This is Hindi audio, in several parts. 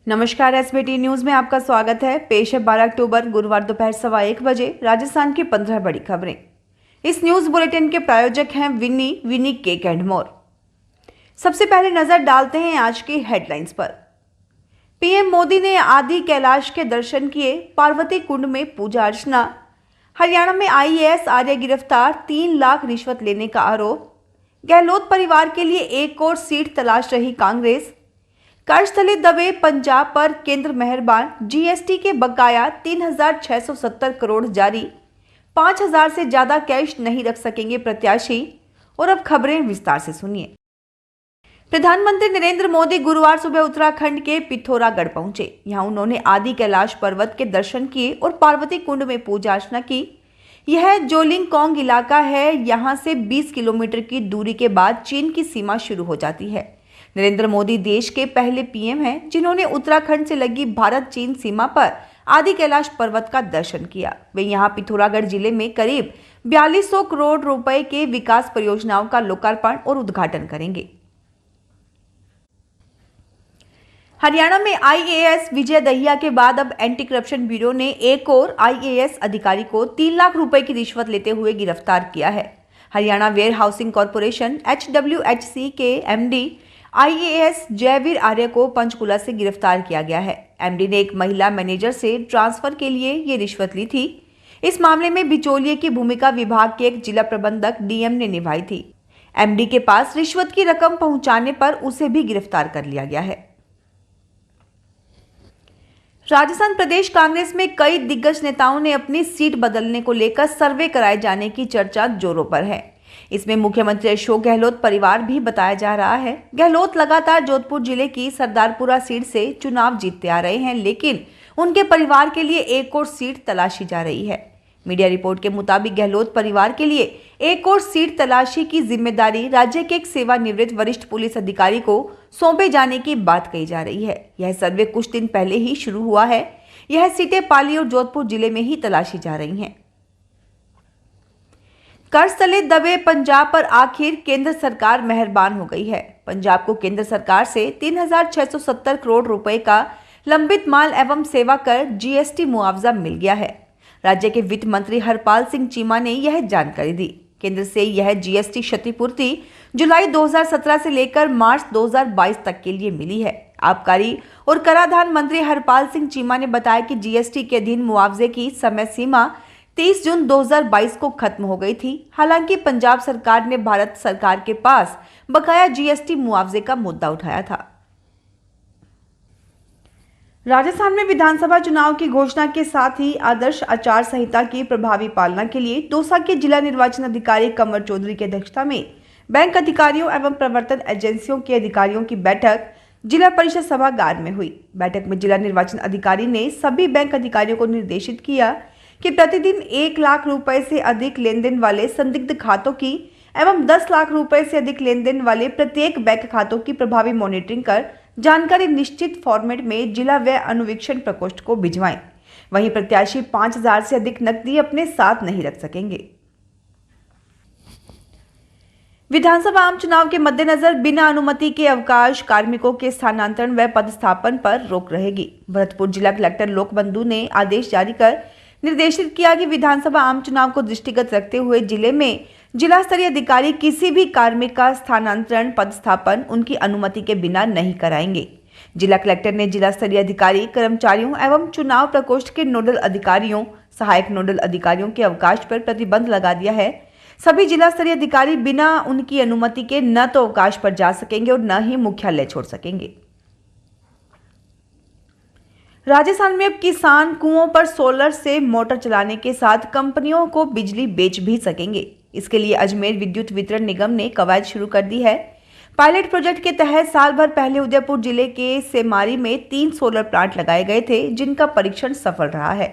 नमस्कार, एसबीटी न्यूज में आपका स्वागत है। पेश है 12 अक्टूबर गुरुवार दोपहर 1:15 बजे राजस्थान की 15 बड़ी खबरें। इस न्यूज बुलेटिन के प्रायोजक हैं विनी केक एंड मोर। सबसे पहले नजर डालते हैं आज की हेडलाइंस पर। पीएम मोदी ने आदि कैलाश के दर्शन किए, पार्वती कुंड में पूजा अर्चना। हरियाणा में आईएएस आर्य गिरफ्तार, 3 लाख रिश्वत लेने का आरोप। गहलोत परिवार के लिए एक और सीट तलाश रही कांग्रेस। कर्ज तले दबे पंजाब पर केंद्र मेहरबान, जीएसटी के बकाया 3,670 करोड़ जारी। 5,000 से ज्यादा कैश नहीं रख सकेंगे प्रत्याशी। और अब खबरें विस्तार से सुनिए। प्रधानमंत्री नरेंद्र मोदी गुरुवार सुबह उत्तराखंड के पिथौरागढ़ पहुंचे। यहां उन्होंने आदि कैलाश पर्वत के दर्शन किए और पार्वती कुंड में पूजा अर्चना की। यह जोलिंगकोंग इलाका है। यहां से 20 किलोमीटर की दूरी के बाद चीन की सीमा शुरू हो जाती है। नरेंद्र मोदी देश के पहले पीएम हैं जिन्होंने उत्तराखंड से लगी भारत चीन सीमा पर आदि कैलाश पर्वत का दर्शन किया। वे यहां पिथौरागढ़ जिले में करीब 4200 करोड़ रुपए के विकास परियोजनाओं का लोकार्पण और उद्घाटन करेंगे। हरियाणा में आईएएस विजय दहिया के बाद अब एंटी करप्शन ब्यूरो ने एक और आईएएस अधिकारी को 3 लाख रुपए की रिश्वत लेते हुए गिरफ्तार किया है। Haryana warehousing corporation HWHC के एमडी आईएएस जयवीर आर्य को पंचकुला से गिरफ्तार किया गया है। एमडी ने एक महिला मैनेजर से ट्रांसफर के लिए ये रिश्वत ली थी। इस मामले में बिचौलिए की भूमिका विभाग के एक जिला प्रबंधक डीएम ने निभाई थी। एमडी के पास रिश्वत की रकम पहुंचाने पर उसे भी गिरफ्तार कर लिया गया है। राजस्थान प्रदेश कांग्रेस में कई दिग्गज नेताओं ने अपनी सीट बदलने को लेकर सर्वे कराए जाने की चर्चा जोरों पर है। इसमें मुख्यमंत्री अशोक गहलोत परिवार भी बताया जा रहा है। गहलोत लगातार जोधपुर जिले की सरदारपुरा सीट से चुनाव जीतते आ रहे हैं, लेकिन उनके परिवार के लिए एक और सीट तलाशी जा रही है। मीडिया रिपोर्ट के मुताबिक गहलोत परिवार के लिए एक और सीट तलाशी की जिम्मेदारी राज्य के एक सेवानिवृत्त वरिष्ठ पुलिस अधिकारी को सौंपे जाने की बात कही जा रही है। यह सर्वे कुछ दिन पहले ही शुरू हुआ है। यह सीटें पाली और जोधपुर जिले में ही तलाशी जा रही हैं। कर्ज तले दबे पंजाब पर आखिर केंद्र सरकार मेहरबान हो गई है। पंजाब को केंद्र सरकार से 3,670 करोड़ रुपए का लंबित माल एवं सेवा कर जीएसटी मुआवजा मिल गया है। राज्य के वित्त मंत्री हरपाल सिंह चीमा ने यह जानकारी दी। केंद्र से यह जीएसटी क्षतिपूर्ति जुलाई 2017 से लेकर मार्च 2022 तक के लिए मिली है। आबकारी और कराधान मंत्री हरपाल सिंह चीमा ने बताया कि जीएसटी के अधीन मुआवजे की समय सीमा 30 जून 2022 को खत्म हो गई थी। हालांकि पंजाब सरकार ने भारत सरकार के पास बकाया जीएसटी मुआवजे का मुद्दा उठाया था। राजस्थान में विधानसभा चुनाव की घोषणा के साथ ही आदर्श आचार संहिता की प्रभावी पालना के लिए दौसा के जिला निर्वाचन अधिकारी कमर चौधरी की अध्यक्षता में बैंक अधिकारियों एवं प्रवर्तन एजेंसियों के अधिकारियों की बैठक जिला परिषद सभागार में हुई। बैठक में जिला निर्वाचन अधिकारी ने सभी बैंक अधिकारियों को निर्देशित किया कि प्रतिदिन 1 लाख रुपए से अधिक लेन देन वाले संदिग्ध खातों की एवं 10 लाख रुपए से अधिक लेन देन वाले प्रत्येक बैंक खातों की प्रभावी मॉनिटरिंग कर जानकारी निश्चित फॉर्मेट में जिला व्यय अनुवीक्षण प्रकोष्ठ को भिजवाएं। वहीं प्रत्याशी 5,000 से अधिक नकदी अपने साथ नहीं रख सकेंगे। विधानसभा आम चुनाव के मद्देनजर बिना अनुमति के अवकाश कार्मिकों के स्थानांतरण व पदस्थापन पर रोक रहेगी। भरतपुर जिला कलेक्टर लोकबंधु ने आदेश जारी कर निर्देशित किया कि विधानसभा आम चुनाव को दृष्टिगत रखते हुए जिले में जिला स्तरीय अधिकारी किसी भी कार्मिक का स्थानांतरण पदस्थापन उनकी अनुमति के बिना नहीं कराएंगे। जिला कलेक्टर ने जिला स्तरीय अधिकारी, कर्मचारियों एवं चुनाव प्रकोष्ठ के नोडल अधिकारियों, सहायक नोडल अधिकारियों के अवकाश पर प्रतिबंध लगा दिया है। सभी जिला स्तरीय अधिकारी बिना उनकी अनुमति के न तो अवकाश पर जा सकेंगे और न ही मुख्यालय छोड़ सकेंगे। राजस्थान में अब किसान कुओं पर सोलर से मोटर चलाने के साथ कंपनियों को बिजली बेच भी सकेंगे। इसके लिए अजमेर विद्युत वितरण निगम ने कवायद शुरू कर दी है। पायलट प्रोजेक्ट के तहत साल भर पहले उदयपुर जिले के सेमारी में 3 सोलर प्लांट लगाए गए थे, जिनका परीक्षण सफल रहा है।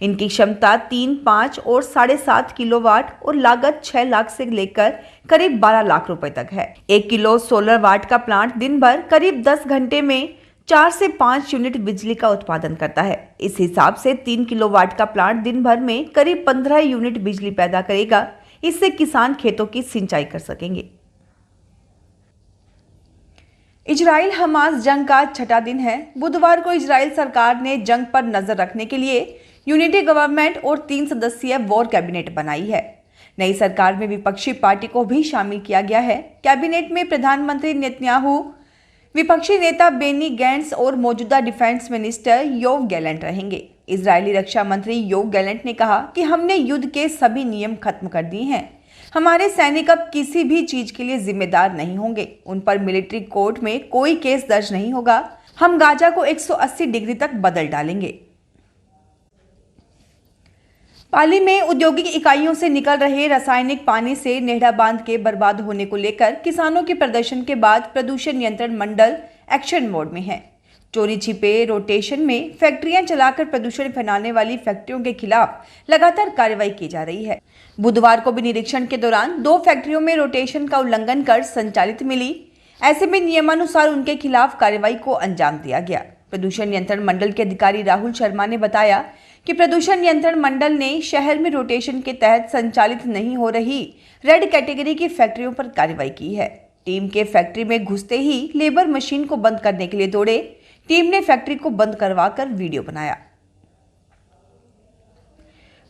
इनकी क्षमता 3, 5 और 7.5 किलोवाट और लागत 6 लाख से लेकर करीब 12 लाख रुपए तक है। 1 किलो सोलर वाट का प्लांट दिन भर करीब 10 घंटे में 4 से 5 यूनिट बिजली का उत्पादन करता है। इस हिसाब से 3 किलोवाट का प्लांट दिन भर में करीब 15 यूनिट बिजली पैदा करेगा। इससे किसान खेतों की सिंचाई कर सकेंगे। इजराइल हमास जंग का छठा दिन है। बुधवार को इजराइल सरकार ने जंग पर नजर रखने के लिए यूनिटी गवर्नमेंट और 3 सदस्यीय वॉर कैबिनेट बनाई है। नई सरकार में विपक्षी पार्टी को भी शामिल किया गया है। कैबिनेट में प्रधानमंत्री नेतन्याहू, विपक्षी नेता बेनी गैंट्स और मौजूदा डिफेंस मिनिस्टर योव गैलेंट रहेंगे। इजरायली रक्षा मंत्री योव गैलेंट ने कहा कि हमने युद्ध के सभी नियम खत्म कर दिए हैं। हमारे सैनिक अब किसी भी चीज के लिए जिम्मेदार नहीं होंगे। उन पर मिलिट्री कोर्ट में कोई केस दर्ज नहीं होगा। हम गाजा को 180 डिग्री तक बदल डालेंगे। पाली में औद्योगिक इकाइयों से निकल रहे रासायनिक पानी से नेहड़ा बांध के बर्बाद होने को लेकर किसानों के प्रदर्शन के बाद प्रदूषण नियंत्रण मंडल एक्शन मोड में है। चोरी छिपे रोटेशन में फैक्ट्रियां चलाकर प्रदूषण फैलाने वाली फैक्ट्रियों के खिलाफ लगातार कार्रवाई की जा रही है। बुधवार को भी निरीक्षण के दौरान 2 फैक्ट्रियों में रोटेशन का उल्लंघन कर संचालित मिली। ऐसे में नियमानुसार उनके खिलाफ कार्रवाई को अंजाम दिया गया। प्रदूषण नियंत्रण मंडल के अधिकारी राहुल शर्मा ने बताया कि प्रदूषण नियंत्रण मंडल ने शहर में रोटेशन के तहत संचालित नहीं हो रही रेड कैटेगरी की फैक्ट्रियों पर कार्रवाई की है। टीम के फैक्ट्री में घुसते ही लेबर मशीन को बंद करने के लिए दौड़े। टीम ने फैक्ट्री को बंद करवाकर वीडियो बनाया।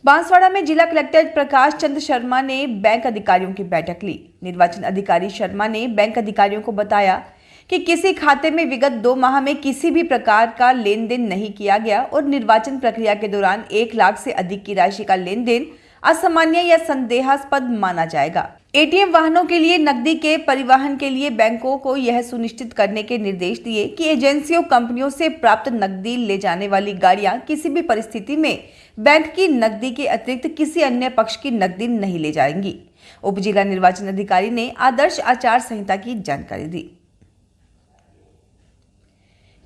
बांसवाड़ा में जिला कलेक्टर प्रकाश चंद्र शर्मा ने बैंक अधिकारियों की बैठक ली। निर्वाचन अधिकारी शर्मा ने बैंक अधिकारियों को बताया कि किसी खाते में विगत 2 माह में किसी भी प्रकार का लेन देन नहीं किया गया और निर्वाचन प्रक्रिया के दौरान 1 लाख से अधिक की राशि का लेन देन असामान्य या संदेहास्पद माना जाएगा। एटीएम वाहनों के लिए नकदी के परिवहन के लिए बैंकों को यह सुनिश्चित करने के निर्देश दिए कि एजेंसियों कंपनियों से प्राप्त नकदी ले जाने वाली गाड़ियां किसी भी परिस्थिति में बैंक की नकदी के अतिरिक्त किसी अन्य पक्ष की नकदी नहीं ले जाएंगी। उप जिला निर्वाचन अधिकारी ने आदर्श आचार संहिता की जानकारी दी।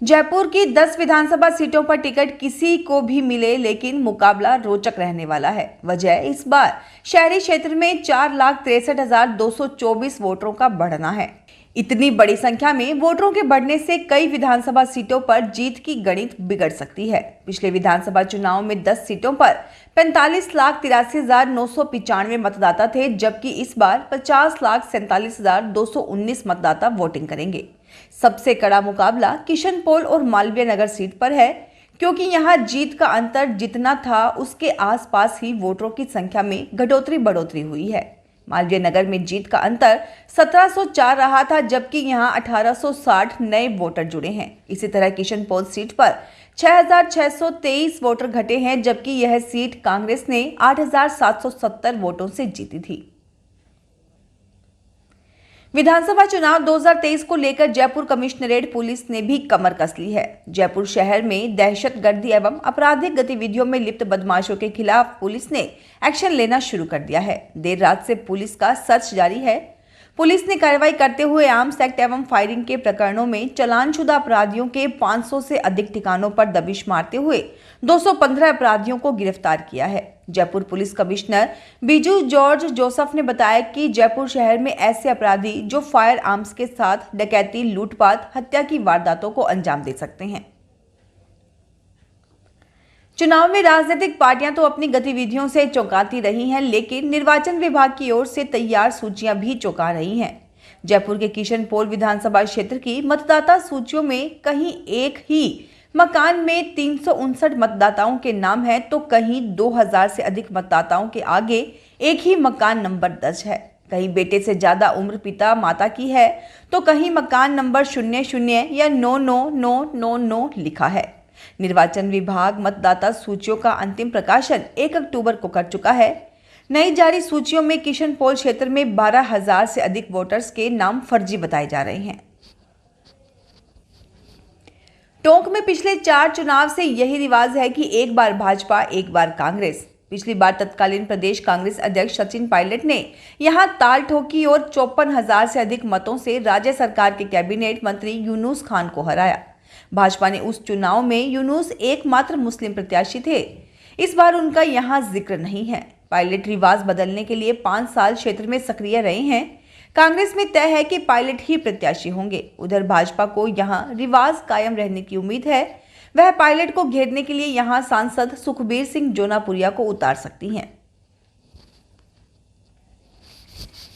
जयपुर की 10 विधानसभा सीटों पर टिकट किसी को भी मिले, लेकिन मुकाबला रोचक रहने वाला है। वजह इस बार शहरी क्षेत्र में 4,63,224 वोटरों का बढ़ना है। इतनी बड़ी संख्या में वोटरों के बढ़ने से कई विधानसभा सीटों पर जीत की गणित बिगड़ सकती है। पिछले विधानसभा चुनाव में 10 सीटों पर 45,83,995 मतदाता थे, जबकि इस बार 50,47,219 मतदाता वोटिंग करेंगे। सबसे कड़ा मुकाबला किशनपोल और मालवीय नगर सीट पर है, क्योंकि यहां जीत का अंतर जितना था उसके आसपास ही वोटरों की संख्या में बढ़ोतरी हुई है। मालवीय नगर में जीत का अंतर 1704 रहा था, जबकि यहां 1860 नए वोटर जुड़े हैं। इसी तरह किशनपोल सीट पर 6,623 वोटर घटे हैं, जबकि यह सीट कांग्रेस ने 8,770 वोटों से जीती थी। विधानसभा चुनाव 2023 को लेकर जयपुर कमिश्नरेट पुलिस ने भी कमर कस ली है। जयपुर शहर में दहशतगर्दी एवं आपराधिक गतिविधियों में लिप्त बदमाशों के खिलाफ पुलिस ने एक्शन लेना शुरू कर दिया है। देर रात से पुलिस का सर्च जारी है। पुलिस ने कार्रवाई करते हुए आर्म्स एक्ट एवं फायरिंग के प्रकरणों में चालानशुदा अपराधियों के 500 से अधिक ठिकानों पर दबिश मारते हुए 215 अपराधियों को गिरफ्तार किया है। Jaipur police commissioner Biju George Joseph ने बताया कि जयपुर शहर में ऐसे अपराधी जो फायर आर्म्स के साथ डकैती, लूटपाट, हत्या की वारदातों को अंजाम दे सकते हैं। चुनाव में राजनीतिक पार्टियां तो अपनी गतिविधियों से चौंकाती रही हैं, लेकिन निर्वाचन विभाग की ओर से तैयार सूचियां भी चौंका रही हैं। जयपुर के किशनपोल विधानसभा क्षेत्र की मतदाता सूचियों में कहीं एक ही मकान में 359 मतदाताओं के नाम है, तो कहीं 2000 से अधिक मतदाताओं के आगे एक ही मकान नंबर दर्ज है। कहीं बेटे से ज्यादा उम्र पिता माता की है, तो कहीं मकान नंबर 00 या 99999 लिखा है। निर्वाचन विभाग मतदाता सूचियों का अंतिम प्रकाशन 1 अक्टूबर को कर चुका है। नई जारी सूचियों में किशनपोल क्षेत्र में 12,000 से अधिक वोटर्स के नाम फर्जी बताए जा रहे हैं। टोंक में पिछले 4 चुनाव से यही रिवाज है कि एक बार भाजपा, एक बार कांग्रेस। पिछली बार तत्कालीन प्रदेश कांग्रेस अध्यक्ष सचिन पायलट ने यहां ताल ठोकी और 54,000 से अधिक मतों से राज्य सरकार के कैबिनेट मंत्री यूनुस खान को हराया। भाजपा ने उस चुनाव में यूनुस एकमात्र मुस्लिम प्रत्याशी थे। इस बार उनका यहां जिक्र नहीं है। पायलट रिवाज बदलने के लिए 5 साल क्षेत्र में सक्रिय रहे हैं। कांग्रेस में तय है कि पायलट ही प्रत्याशी होंगे। उधर भाजपा को यहां रिवाज कायम रहने की उम्मीद है। वह पायलट को घेरने के लिए यहां सांसद सुखबीर सिंह जोनापुरिया को उतार सकती हैं।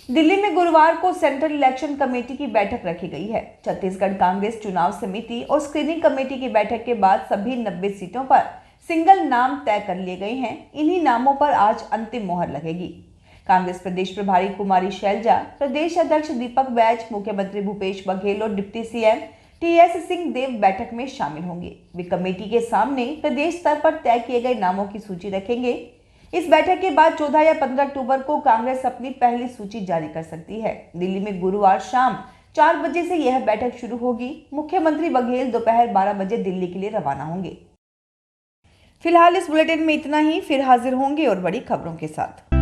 दिल्ली में गुरुवार को सेंट्रल इलेक्शन कमेटी की बैठक रखी गई है। छत्तीसगढ़ कांग्रेस चुनाव समिति और स्क्रीनिंग कमेटी की बैठक के बाद सभी 90 सीटों पर सिंगल नाम तय कर लिए गए हैं। इन्हीं नामों पर आज अंतिम मोहर लगेगी। कांग्रेस प्रदेश प्रभारी कुमारी शैलजा, प्रदेश अध्यक्ष दीपक बैज, मुख्यमंत्री भूपेश बघेल और डिप्टी सीएम टीएस सिंहदेव बैठक में शामिल होंगे। वे कमेटी के सामने प्रदेश स्तर पर तय किए गए नामों की सूची रखेंगे। इस बैठक के बाद 14 या 15 अक्टूबर को कांग्रेस अपनी पहली सूची जारी कर सकती है। दिल्ली में गुरुवार शाम 4 बजे से यह बैठक शुरू होगी। मुख्यमंत्री बघेल दोपहर 12 बजे दिल्ली के लिए रवाना होंगे। फिलहाल इस बुलेटिन में इतना ही। फिर हाजिर होंगे और बड़ी खबरों के साथ।